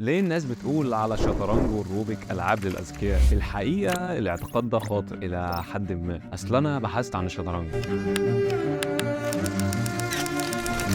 ليه الناس بتقول على الشطرنج والروبيك ألعاب للأذكياء؟ الحقيقة الاعتقاد ده خاطئ إلى حد ما. أصل أنا بحثت عن الشطرنج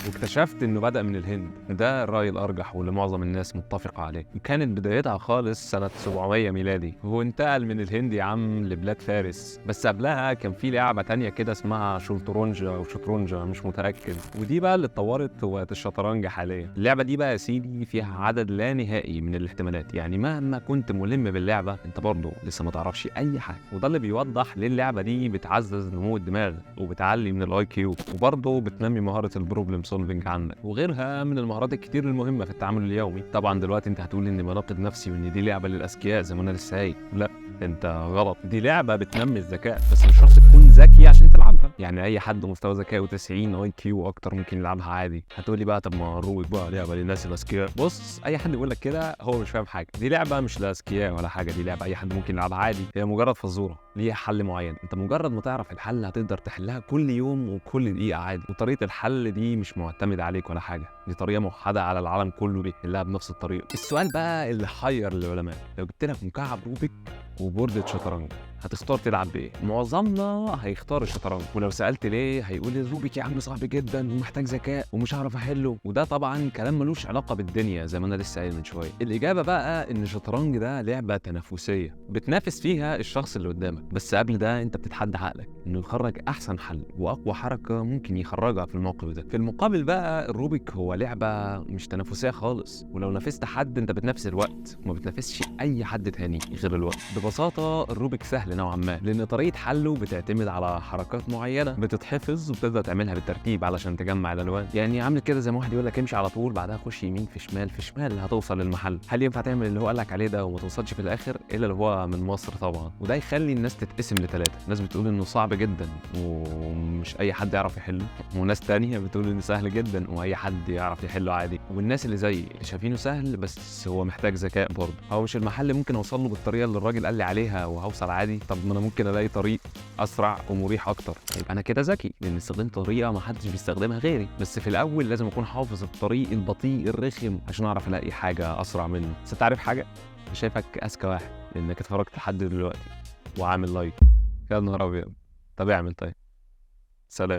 واكتشفت إنه بدأ من الهند، ده الرأي الأرجح واللي معظم الناس متفقة عليه. كانت بدايتها خالص سنة 700 ميلادي، وانتقل من الهند يا عم لبلاد فارس. بس قبلها كان في لعبة تانية كده اسمها شطرنج أو شطرنج، مش متأكد، ودي بقى اللي اتطورت وبقت الشطرنج حاليا. اللعبة دي بقى يا سيدي فيها عدد لا نهائي من الاحتمالات، يعني مهما كنت ملم باللعبة انت برضه لسه ما تعرفش أي حاجة، وده اللي بيوضح ليه اللعبة دي بتعزز نمو الدماغ وبتعلي من الاي كيو، وبرضه بتنمي مهارة البروبلم سولفنج عندك، وغيرها من المهارات الكتير المهمة في التعامل اليومي. طبعا دلوقتي انت هتقول اني بناقد نفسي وان دي لعبة للأذكياء زي ما انا لسه قايل. لا، انت غلط، دي لعبة بتنمي الذكاء، بس مش شرط تكون ذكي عشان تلعبها. يعني اي حد مستوى ذكائه 90 اي كيو واكتر ممكن يلعبها عادي. هتقولي بقى طب ما روبيك بقى لعبة للناس الاذكياء. بص، اي حد يقول لك كده هو مش فاهم حاجة. دي لعبة مش للاذكياء ولا حاجة، دي لعبة اي حد ممكن يلعبها عادي. هي مجرد فزورة ليها حل معين، انت مجرد ما تعرف الحل هتقدر تحلها كل يوم وكل دقيقة عادي. وطريقة الحل دي مش معتمدة عليك ولا حاجة، دي طريقة موحدة على العالم كله بيحلها بنفس الطريقة. السؤال بقى اللي حير العلماء، لو جبت لك مكعب روبيك وبوردة شطرنج هتختار تلعب بايه؟ معظمنا هيختار الشطرنج، ولو سألت ليه هيقول الروبيك يا عم صعب جدا ومحتاج ذكاء ومش هعرف احله، وده طبعا كلام ملوش علاقة بالدنيا زي ما انا لسه قايل من شوية. الإجابة بقى ان الشطرنج ده لعبة تنافسية بتنافس فيها الشخص اللي قدامك، بس قبل ده انت بتتحدى عقلك انه يخرج احسن حل واقوى حركة ممكن يخرجها في الموقف ده. في المقابل بقى الروبيك هو لعبة مش تنافسية خالص، ولو نافست حد انت بتنافس الوقت وما بتنافسش اي حد تاني غير الوقت. ببساطة الروبيك سهل نوعا ما، لان طريقة حله بتعتمد على حركات معينة بتتحفظ وبتبدأ تعملها بالترتيب علشان تجمع الالوان. يعني عامل كده زي ما واحد يقول لك امشي على طول، بعدها خش يمين في شمال في شمال هتوصل للمحل. هل ينفع تعمل اللي هو قال لك عليه ده وما توصلش في الاخر؟ الا اللي هو من مصر طبعا، وده يخلي الناس تتقسم لثلاثة. ناس بتقول انه صعب جدا ومش اي حد يعرف يحله، وناس تانية بتقول انه سهل جدا واي حد يعرف يحله عادي، والناس اللي زي اللي شايفينه سهل بس هو محتاج ذكاء برضه. هو مش المحل ممكن اوصل له بالطريقه اللي الراجل قال لي عليها وهوصل عادي؟ طب ما انا ممكن الاقي طريق اسرع ومريح اكتر، يبقى انا كده ذكي لان استخدمت طريقه ما حدش بيستخدمها غيري. بس في الاول لازم اكون حافظ الطريق البطيء الرخم عشان اعرف الاقي حاجه اسرع منه. بس انت عارف حاجه، انا شايفك اذكى واحد لانك اتفرجت لحد دلوقتي وعامل لايك. يا نهار ابيض، طب اعمل طيب. سلام.